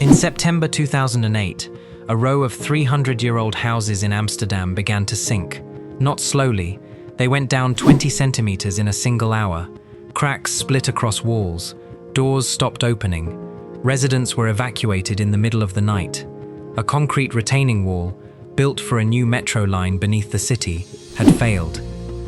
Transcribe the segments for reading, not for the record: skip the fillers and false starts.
In September 2008, a row of 300-year-old houses in Amsterdam began to sink. Not slowly, they went down 20 centimetres in a single hour. Cracks split across walls, doors stopped opening. Residents were evacuated in the middle of the night. A concrete retaining wall, built for a new metro line beneath the city, had failed.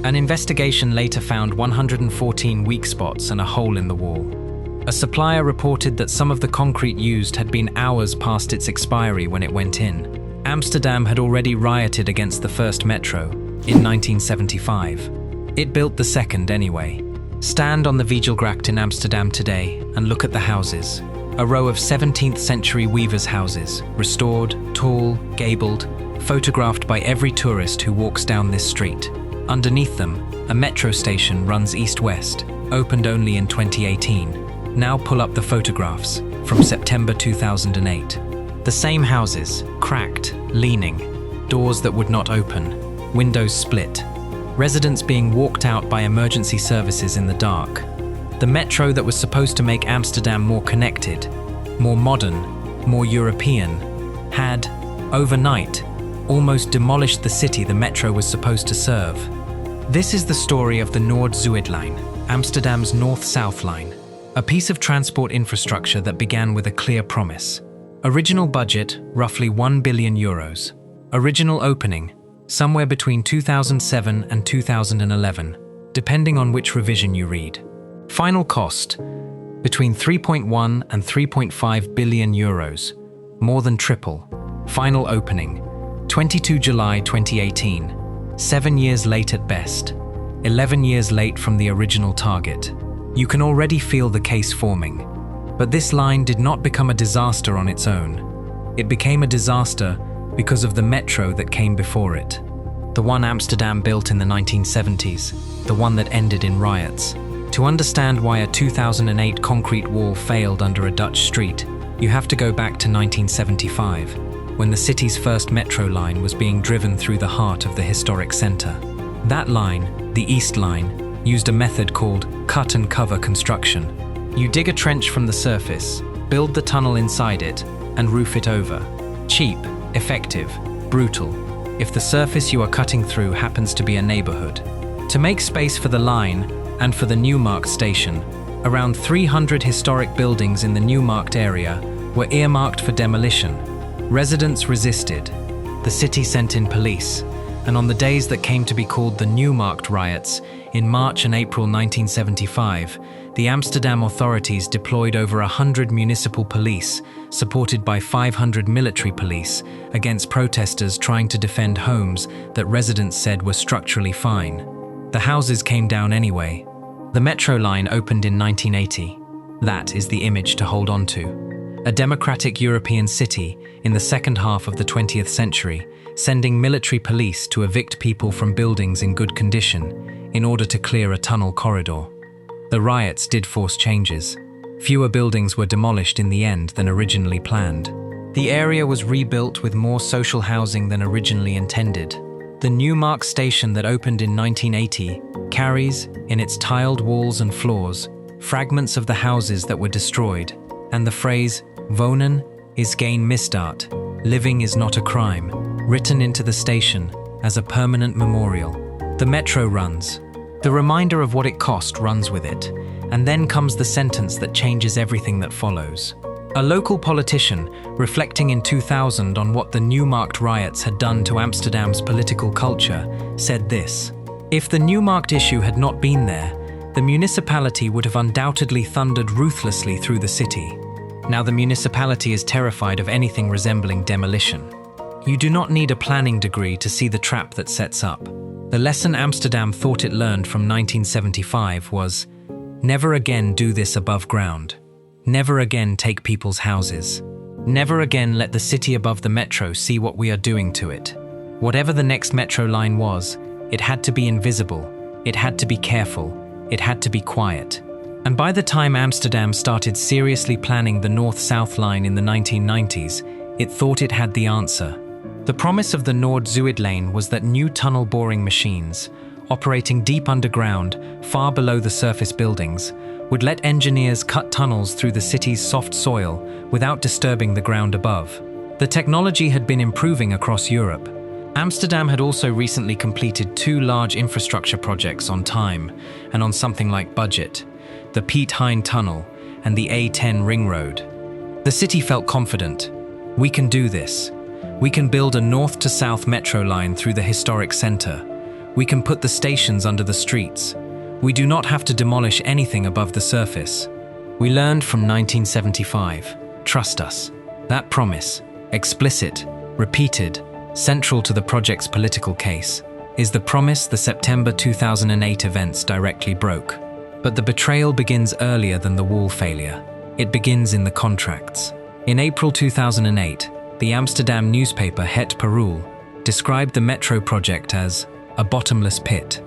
An investigation later found 114 weak spots and a hole in the wall. A supplier reported that some of the concrete used had been hours past its expiry when it went in. Amsterdam had already rioted against the first metro in 1975. It built the second anyway. Stand on the Vijzelgracht in Amsterdam today and look at the houses. A row of 17th century weavers' houses, restored, tall, gabled, photographed by every tourist who walks down this street. Underneath them, a metro station runs east-west, opened only in 2018. Now pull up the photographs from September 2008. The same houses, cracked, leaning, doors that would not open, windows split, residents being walked out by emergency services in the dark. The metro that was supposed to make Amsterdam more connected, more modern, more European, had, overnight, almost demolished the city the metro was supposed to serve. This is the story of the Noord-Zuid-lijn, Amsterdam's north-south line, a piece of transport infrastructure that began with a clear promise. Original budget, roughly €1 billion. Original opening, somewhere between 2007 and 2011, depending on which revision you read. Final cost, between 3.1 and 3.5 billion euros, more than triple. Final opening, 22 July 2018, 7 years late at best, 11 years late from the original target. You can already feel the case forming. But this line did not become a disaster on its own. It became a disaster because of the metro that came before it. The one Amsterdam built in the 1970s, the one that ended in riots. To understand why a 2008 concrete wall failed under a Dutch street, you have to go back to 1975, when the city's first metro line was being driven through the heart of the historic centre. That line, the East Line, used a method called cut and cover construction. You dig a trench from the surface, build the tunnel inside it, and roof it over. Cheap, effective, brutal, if the surface you are cutting through happens to be a neighbourhood. To make space for the line, and for the Newmarkt station, around 300 historic buildings in the Newmarkt area were earmarked for demolition. Residents resisted. The city sent in police, and on the days that came to be called the Newmarkt riots, in March and April 1975, the Amsterdam authorities deployed over 100 municipal police, supported by 500 military police, against protesters trying to defend homes that residents said were structurally fine. The houses came down anyway. The metro line opened in 1980. That is the image to hold on to. A democratic European city in the second half of the 20th century, sending military police to evict people from buildings in good condition in order to clear a tunnel corridor. The riots did force changes. Fewer buildings were demolished in the end than originally planned. The area was rebuilt with more social housing than originally intended. The Newmarkt station that opened in 1980 carries, in its tiled walls and floors, fragments of the houses that were destroyed, and the phrase, "Wonen is geen misdaad," living is not a crime, written into the station as a permanent memorial. The metro runs. The reminder of what it cost runs with it, and then comes the sentence that changes everything that follows. A local politician, reflecting in 2000 on what the Newmarkt riots had done to Amsterdam's political culture, said this: "If the Newmarkt issue had not been there, the municipality would have undoubtedly thundered ruthlessly through the city. Now the municipality is terrified of anything resembling demolition." You do not need a planning degree to see the trap that sets up. The lesson Amsterdam thought it learned from 1975 was, never again do this above ground. Never again take people's houses. Never again let the city above the metro see what we are doing to it. Whatever the next metro line was, it had to be invisible, it had to be careful, it had to be quiet. And by the time Amsterdam started seriously planning the North-South line in the 1990s, it thought it had the answer. The promise of the Noord-Zuid-lijn was that new tunnel boring machines, operating deep underground, far below the surface buildings, would let engineers cut tunnels through the city's soft soil without disturbing the ground above. The technology had been improving across Europe. Amsterdam had also recently completed 2 large infrastructure projects on time and on something like budget: the Piet Hein Tunnel and the A10 Ring Road. The city felt confident. We can do this. We can build a north to south metro line through the historic center. We can put the stations under the streets. We do not have to demolish anything above the surface. We learned from 1975. Trust us. That promise, explicit, repeated, central to the project's political case, is the promise the September 2008 events directly broke. But the betrayal begins earlier than the wall failure. It begins in the contracts. In April 2008, the Amsterdam newspaper Het Parool described the metro project as a bottomless pit.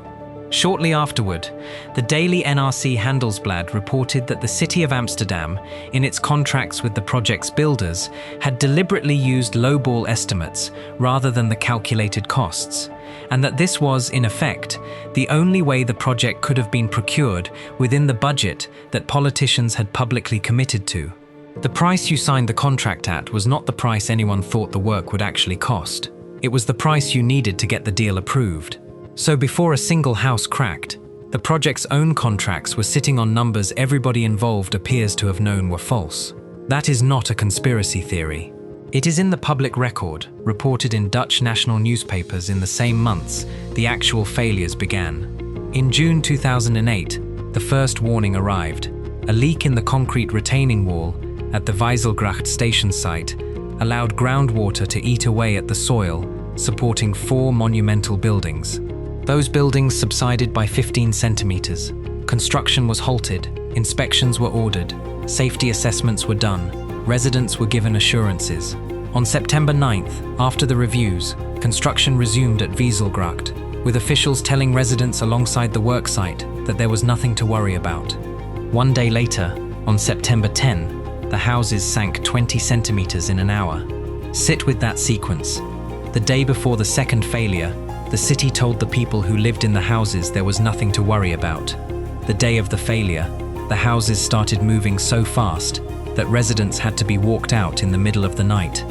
Shortly afterward, the daily NRC Handelsblad reported that the city of Amsterdam, in its contracts with the project's builders, had deliberately used lowball estimates rather than the calculated costs, and that this was, in effect, the only way the project could have been procured within the budget that politicians had publicly committed to. The price you signed the contract at was not the price anyone thought the work would actually cost. It was the price you needed to get the deal approved. So before a single house cracked, the project's own contracts were sitting on numbers everybody involved appears to have known were false. That is not a conspiracy theory. It is in the public record, reported in Dutch national newspapers in the same months the actual failures began. In June 2008, the first warning arrived. A leak in the concrete retaining wall at the Vijzelgracht station site allowed groundwater to eat away at the soil, supporting 4 monumental buildings. Those buildings subsided by 15 centimetres. Construction was halted, inspections were ordered, safety assessments were done, residents were given assurances. On September 9th, after the reviews, construction resumed at Vijzelgracht, with officials telling residents alongside the worksite that there was nothing to worry about. 1 day later, on September 10, the houses sank 20 centimetres in an hour. Sit with that sequence. The day before the second failure, the city told the people who lived in the houses there was nothing to worry about. The day of the failure, the houses started moving so fast that residents had to be walked out in the middle of the night.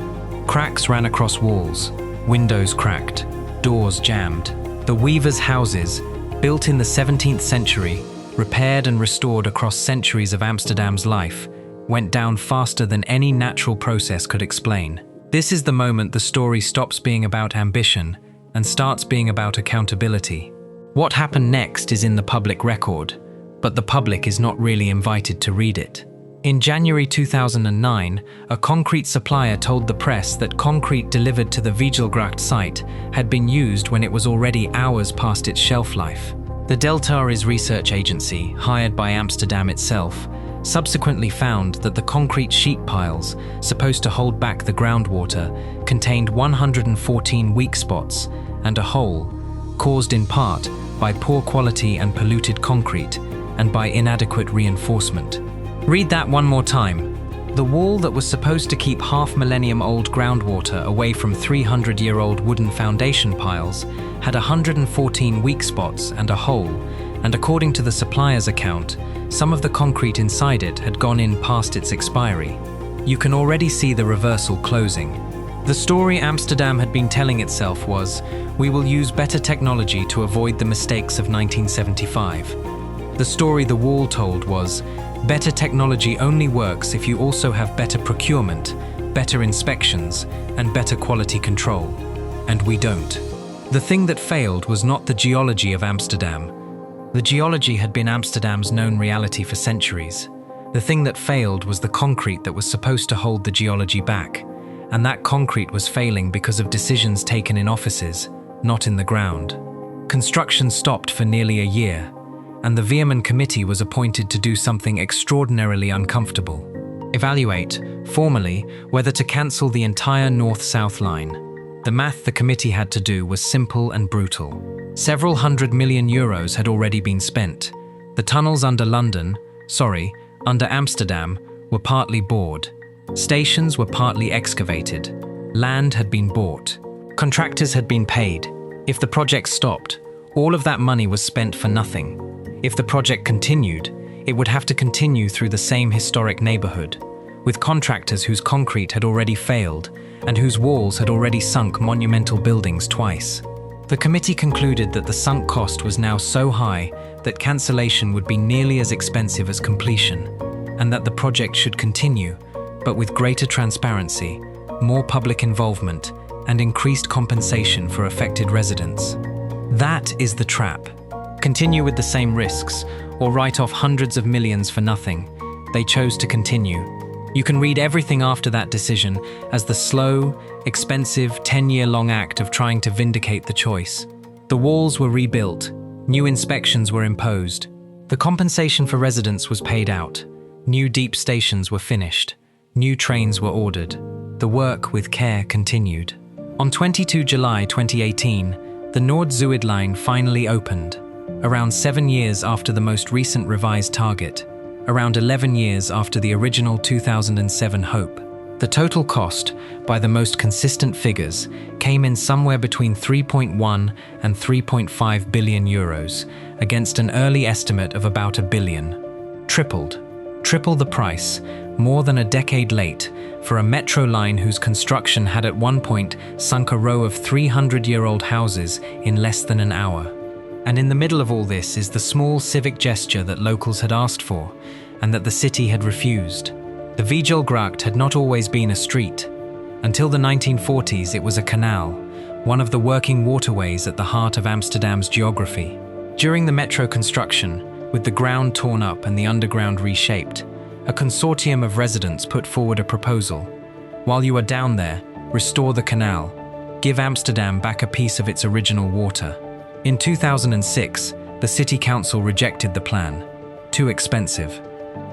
Cracks ran across walls, windows cracked, doors jammed. The weavers' houses, built in the 17th century, repaired and restored across centuries of Amsterdam's life, went down faster than any natural process could explain. This is the moment the story stops being about ambition and starts being about accountability. What happened next is in the public record, but the public is not really invited to read it. In January 2009, a concrete supplier told the press that concrete delivered to the Vijzelgracht site had been used when it was already hours past its shelf life. The Delta's research agency, hired by Amsterdam itself, subsequently found that the concrete sheet piles, supposed to hold back the groundwater, contained 114 weak spots and a hole, caused in part by poor quality and polluted concrete and by inadequate reinforcement. Read that one more time. The wall that was supposed to keep half-millennium-old groundwater away from 300-year-old wooden foundation piles had 114 weak spots and a hole, and according to the supplier's account, some of the concrete inside it had gone in past its expiry. You can already see the reversal closing. The story Amsterdam had been telling itself was, we will use better technology to avoid the mistakes of 1975. The story the wall told was, better technology only works if you also have better procurement, better inspections, and better quality control. And we don't. The thing that failed was not the geology of Amsterdam. The geology had been Amsterdam's known reality for centuries. The thing that failed was the concrete that was supposed to hold the geology back. And that concrete was failing because of decisions taken in offices, not in the ground. Construction stopped for nearly a year, and the Veerman Committee was appointed to do something extraordinarily uncomfortable. Evaluate, formally, whether to cancel the entire north-south line. The math the committee had to do was simple and brutal. Several €100 million had already been spent. The tunnels under Amsterdam, were partly bored. Stations were partly excavated. Land had been bought. Contractors had been paid. If the project stopped, all of that money was spent for nothing. If the project continued, it would have to continue through the same historic neighborhood, with contractors whose concrete had already failed and whose walls had already sunk monumental buildings twice. The committee concluded that the sunk cost was now so high that cancellation would be nearly as expensive as completion, and that the project should continue, but with greater transparency, more public involvement, and increased compensation for affected residents. That is the trap. Continue with the same risks, or write off hundreds of millions for nothing. They chose to continue. You can read everything after that decision as the slow, expensive, 10-year-long act of trying to vindicate the choice. The walls were rebuilt, new inspections were imposed, the compensation for residents was paid out, new deep stations were finished, new trains were ordered. The work with care continued. On 22 July 2018, the Nord-Zuid-Line finally opened, around 7 years after the most recent revised target, around 11 years after the original 2007 hope. The total cost, by the most consistent figures, came in somewhere between 3.1 and 3.5 billion euros, against an early estimate of about $1 billion. Triple the price, more than a decade late, for a metro line whose construction had at one point sunk a row of 300-year-old houses in less than an hour. And in the middle of all this is the small civic gesture that locals had asked for, and that the city had refused. The Vijzelgracht had not always been a street. Until the 1940s, it was a canal, one of the working waterways at the heart of Amsterdam's geography. During the metro construction, with the ground torn up and the underground reshaped, a consortium of residents put forward a proposal. While you are down there, restore the canal. Give Amsterdam back a piece of its original water. In 2006, the city council rejected the plan. Too expensive.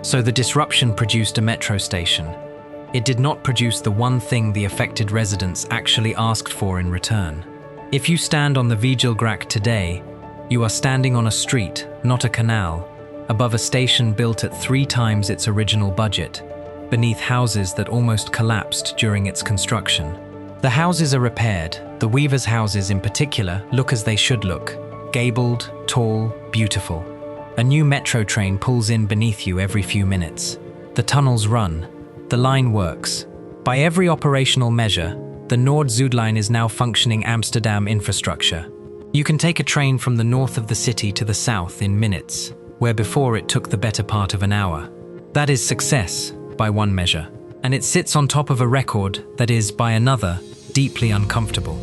So the disruption produced a metro station. It did not produce the one thing the affected residents actually asked for in return. If you stand on the Vijzelgracht today, you are standing on a street, not a canal, above a station built at 3 times its original budget, beneath houses that almost collapsed during its construction. The houses are repaired. The weavers' houses in particular look as they should look, gabled, tall, beautiful. A new metro train pulls in beneath you every few minutes. The tunnels run. The line works. By every operational measure, the Nord-Zuid-Line is now functioning Amsterdam infrastructure. You can take a train from the north of the city to the south in minutes, where before it took the better part of an hour. That is success, by one measure. And it sits on top of a record that is, by another, deeply uncomfortable.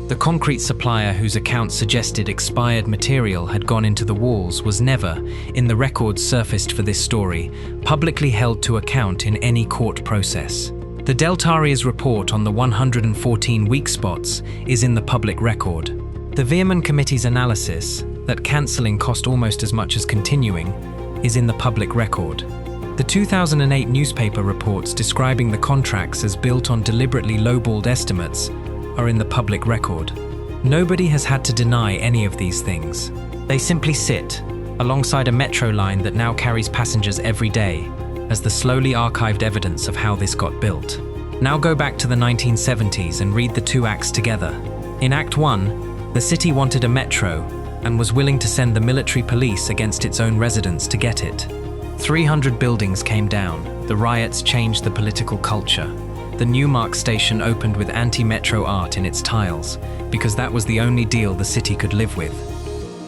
The concrete supplier whose account suggested expired material had gone into the walls was never, in the records surfaced for this story, publicly held to account in any court process. The Deltaria's report on the 114 weak spots is in the public record. The Veerman Committee's analysis, that cancelling cost almost as much as continuing, is in the public record. The 2008 newspaper reports describing the contracts as built on deliberately lowballed estimates are in the public record. Nobody has had to deny any of these things. They simply sit alongside a metro line that now carries passengers every day as the slowly archived evidence of how this got built. Now go back to the 1970s and read the 2 acts together. In Act 1, the city wanted a metro and was willing to send the military police against its own residents to get it. 300 buildings came down. The riots changed the political culture. The Newmark station opened with anti-metro art in its tiles, because that was the only deal the city could live with.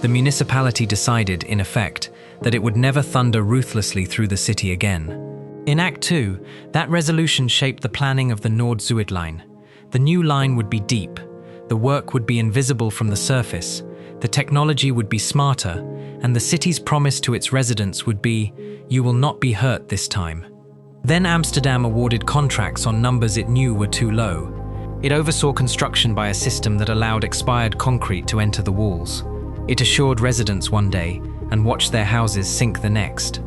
The municipality decided, in effect, that it would never thunder ruthlessly through the city again. In Act 2, that resolution shaped the planning of the Nord-Zuid-Line. The new line would be deep. The work would be invisible from the surface. The technology would be smarter, and the city's promise to its residents would be, "You will not be hurt this time." Then Amsterdam awarded contracts on numbers it knew were too low. It oversaw construction by a system that allowed expired concrete to enter the walls. It assured residents one day and watched their houses sink the next.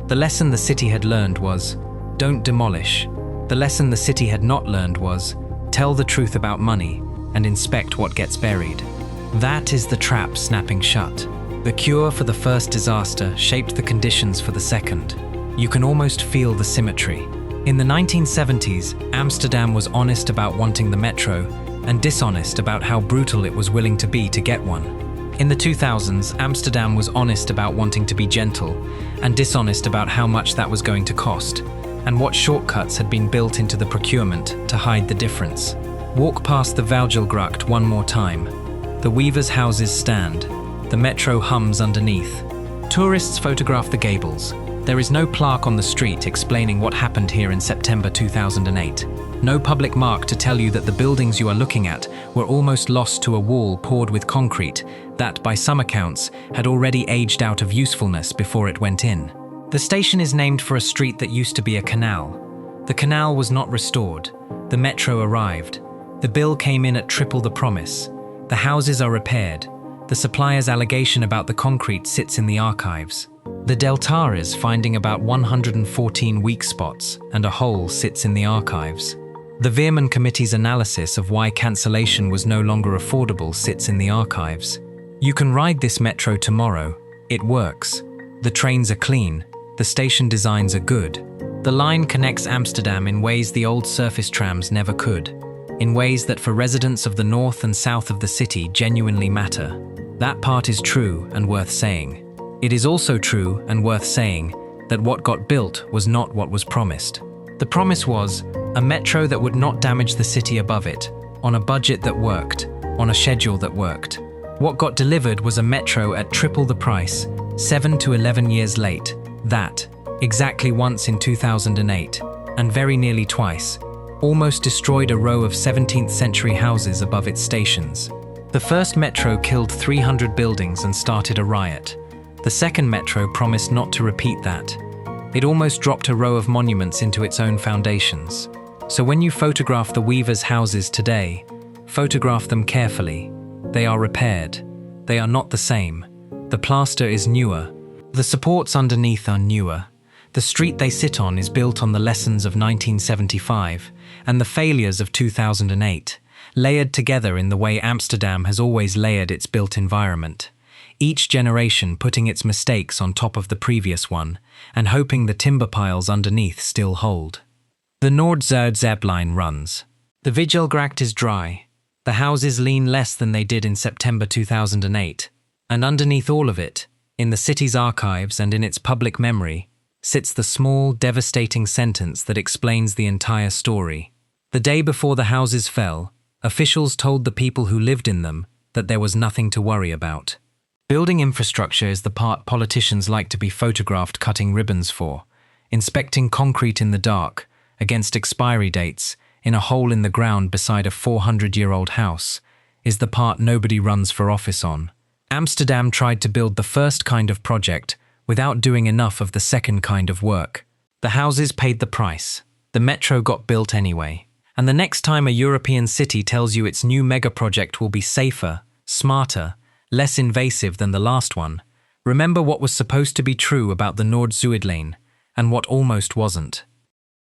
The lesson the city had learned was, don't demolish. The lesson the city had not learned was, tell the truth about money and inspect what gets buried. That is the trap snapping shut. The cure for the first disaster shaped the conditions for the second. You can almost feel the symmetry. In the 1970s, Amsterdam was honest about wanting the metro and dishonest about how brutal it was willing to be to get one. In the 2000s, Amsterdam was honest about wanting to be gentle and dishonest about how much that was going to cost, and what shortcuts had been built into the procurement to hide the difference. Walk past the Vijzelgracht one more time. The weavers' houses stand. The metro hums underneath. Tourists photograph the gables. There is no plaque on the street explaining what happened here in September 2008. No public mark to tell you that the buildings you are looking at were almost lost to a wall poured with concrete that, by some accounts, had already aged out of usefulness before it went in. The station is named for a street that used to be a canal. The canal was not restored. The metro arrived. The bill came in at triple the promise. The houses are repaired. The supplier's allegation about the concrete sits in the archives. The Deltares finding about 114 weak spots and a hole sits in the archives. The Veerman Committee's analysis of why cancellation was no longer affordable sits in the archives. You can ride this metro tomorrow. It works. The trains are clean. The station designs are good. The line connects Amsterdam in ways the old surface trams never could, in ways that for residents of the north and south of the city genuinely matter. That part is true and worth saying. It is also true and worth saying that what got built was not what was promised. The promise was a metro that would not damage the city above it, on a budget that worked, on a schedule that worked. What got delivered was a metro at triple the price, 7 to 11 years late. That, exactly once in 2008, and very nearly twice, almost destroyed a row of 17th century houses above its stations. The first metro killed 300 buildings and started a riot. The second metro promised not to repeat that. It almost dropped a row of monuments into its own foundations. So when you photograph the weavers' houses today, photograph them carefully. They are repaired. They are not the same. The plaster is newer. The supports underneath are newer. The street they sit on is built on the lessons of 1975 and the failures of 2008, layered together in the way Amsterdam has always layered its built environment. Each generation putting its mistakes on top of the previous one and hoping the timber piles underneath still hold. The Noord-Zuid line runs. The Vijzelgracht is dry. The houses lean less than they did in September 2008. And underneath all of it, in the city's archives and in its public memory, sits the small, devastating sentence that explains the entire story. The day before the houses fell, officials told the people who lived in them that there was nothing to worry about. Building infrastructure is the part politicians like to be photographed cutting ribbons for. Inspecting concrete in the dark, against expiry dates, in a hole in the ground beside a 400-year-old house, is the part nobody runs for office on. Amsterdam tried to build the first kind of project without doing enough of the second kind of work. The houses paid the price. The metro got built anyway. And the next time a European city tells you its new mega-project will be safer, smarter, less invasive than the last one, remember what was supposed to be true about the Noord-Zuid lane and what almost wasn't.